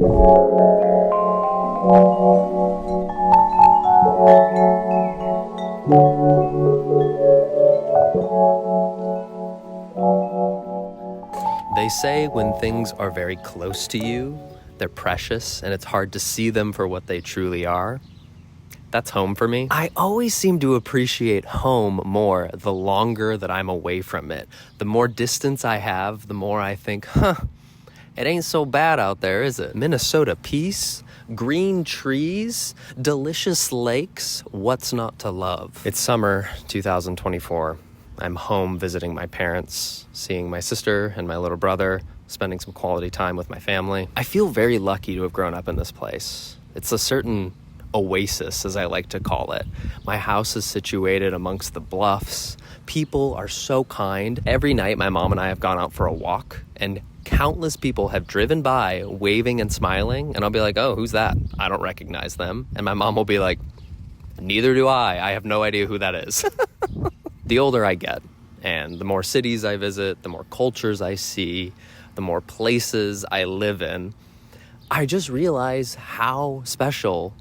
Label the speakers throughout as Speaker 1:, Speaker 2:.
Speaker 1: They say when things are very close to you, they're precious and it's hard to see them for what they truly are. That's home for me. I always seem to appreciate home more the longer that I'm away from it. The more distance I have, the more I think, it ain't so bad out there, is it? Minnesota peace, green trees, delicious lakes, what's not to love? It's summer 2024. I'm home visiting my parents, seeing my sister and my little brother, spending some quality time with my family. I feel very lucky to have grown up in this place. It's a certain oasis, as I like to call it. My house is situated amongst the bluffs. People are so kind. Every night, my mom and I have gone out for a walk, and countless people have driven by waving and smiling, and I'll be like, oh, who's that? I don't recognize them. And my mom will be like, neither do I. I have no idea who that is. The older I get, and the more cities I visit, the more cultures I see, the more places I live in, I just realize how special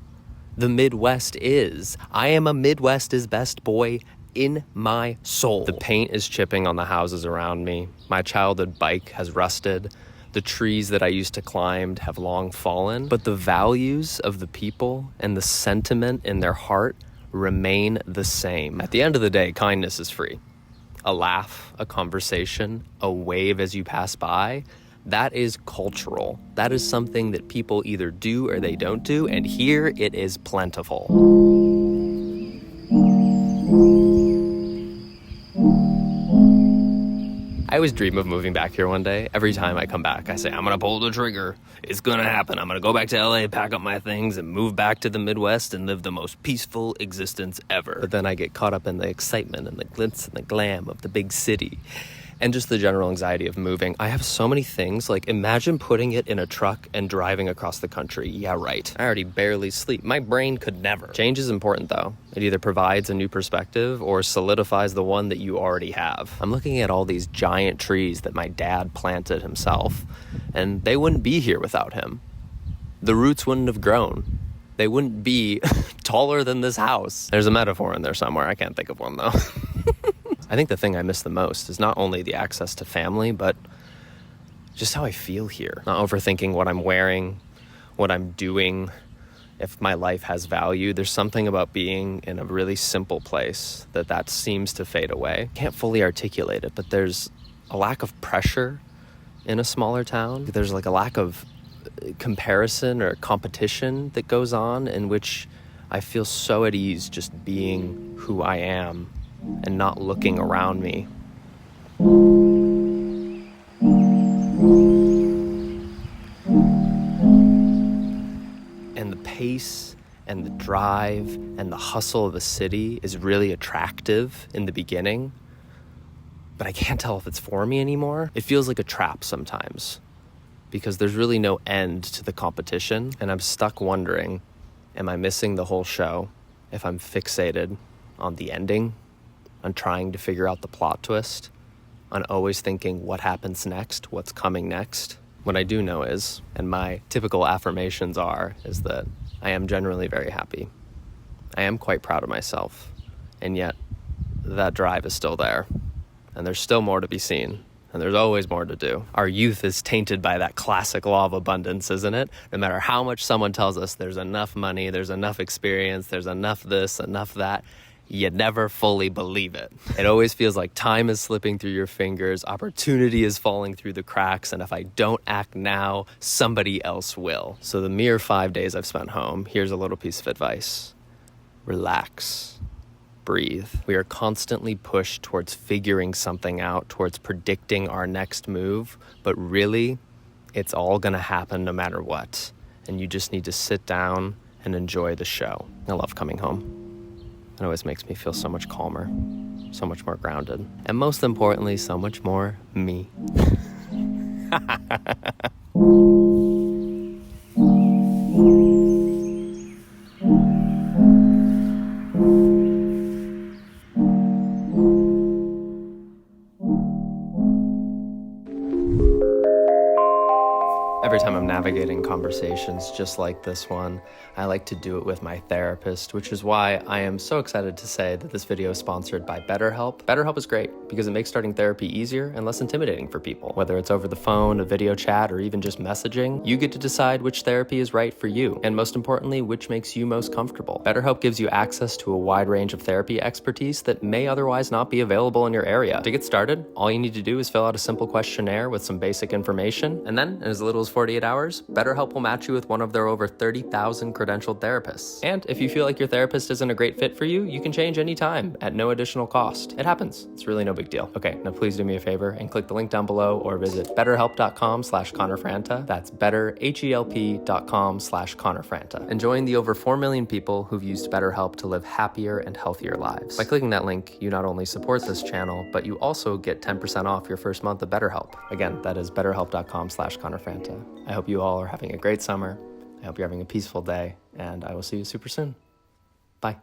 Speaker 1: the Midwest is. I am a Midwest is best boy in my soul. The paint is chipping on the houses around me. My childhood bike has rusted. The trees that I used to climb have long fallen. But the values of the people and the sentiment in their heart remain the same. At the end of the day, kindness is free. A laugh, a conversation, a wave as you pass by, that is cultural. That is something that people either do or they don't do, and here it is plentiful. I always dream of moving back here one day. Every time I come back, I say, I'm gonna pull the trigger. It's gonna happen. I'm gonna go back to LA, pack up my things, and move back to the Midwest and live the most peaceful existence ever. But then I get caught up in the excitement and the glitz and the glam of the big city. And just the general anxiety of moving. I have so many things, like imagine putting it in a truck and driving across the country. Yeah, right. I already barely sleep. My brain could never. Change is important though. It either provides a new perspective or solidifies the one that you already have. I'm looking at all these giant trees that my dad planted himself, and they wouldn't be here without him. The roots wouldn't have grown. They wouldn't be taller than this house. There's a metaphor in there somewhere. I can't think of one though. I think the thing I miss the most is not only the access to family, but just how I feel here. Not overthinking what I'm wearing, what I'm doing, if my life has value. There's something about being in a really simple place that seems to fade away. Can't fully articulate it, but there's a lack of pressure in a smaller town. There's like a lack of comparison or competition that goes on, in which I feel so at ease just being who I am and not looking around me. And the pace and the drive and the hustle of the city is really attractive in the beginning, but I can't tell if it's for me anymore. It feels like a trap sometimes because there's really no end to the competition, and I'm stuck wondering, am I missing the whole show if I'm fixated on the ending? On trying to figure out the plot twist, on always thinking what happens next, what's coming next. What I do know is, and my typical affirmations is that I am generally very happy. I am quite proud of myself, and yet that drive is still there, and there's still more to be seen, and there's always more to do. Our youth is tainted by that classic law of abundance, isn't it? No matter how much someone tells us there's enough money, there's enough experience, there's enough this, enough that, you never fully believe it. It always feels like time is slipping through your fingers, opportunity is falling through the cracks, and if I don't act now, somebody else will. So the mere 5 days I've spent home, here's a little piece of advice. Relax. Breathe. We are constantly pushed towards figuring something out, towards predicting our next move, but really, it's all gonna happen no matter what. And you just need to sit down and enjoy the show. I love coming home. It always makes me feel so much calmer, so much more grounded, and most importantly, so much more me. Every time I'm navigating conversations just like this one. I like to do it with my therapist, which is why I am so excited to say that this video is sponsored by BetterHelp. BetterHelp is great because it makes starting therapy easier and less intimidating for people. Whether it's over the phone, a video chat, or even just messaging, you get to decide which therapy is right for you, and most importantly, which makes you most comfortable. BetterHelp gives you access to a wide range of therapy expertise that may otherwise not be available in your area. To get started, all you need to do is fill out a simple questionnaire with some basic information, and then, in as little as 48 hours, BetterHelp will match you with one of their over 30,000 credentialed therapists. And if you feel like your therapist isn't a great fit for you, you can change anytime at no additional cost. It happens. It's really no big deal. Okay, now please do me a favor and click the link down below or visit betterhelp.com/ConnorFranta. That's betterhelp.com/ConnorFranta. And join the over 4 million people who've used BetterHelp to live happier and healthier lives. By clicking that link, you not only support this channel, but you also get 10% off your first month of BetterHelp. Again, that is betterhelp.com/ConnorFranta. I hope you all are having a great summer. I hope you're having a peaceful day, and I will see you super soon. Bye.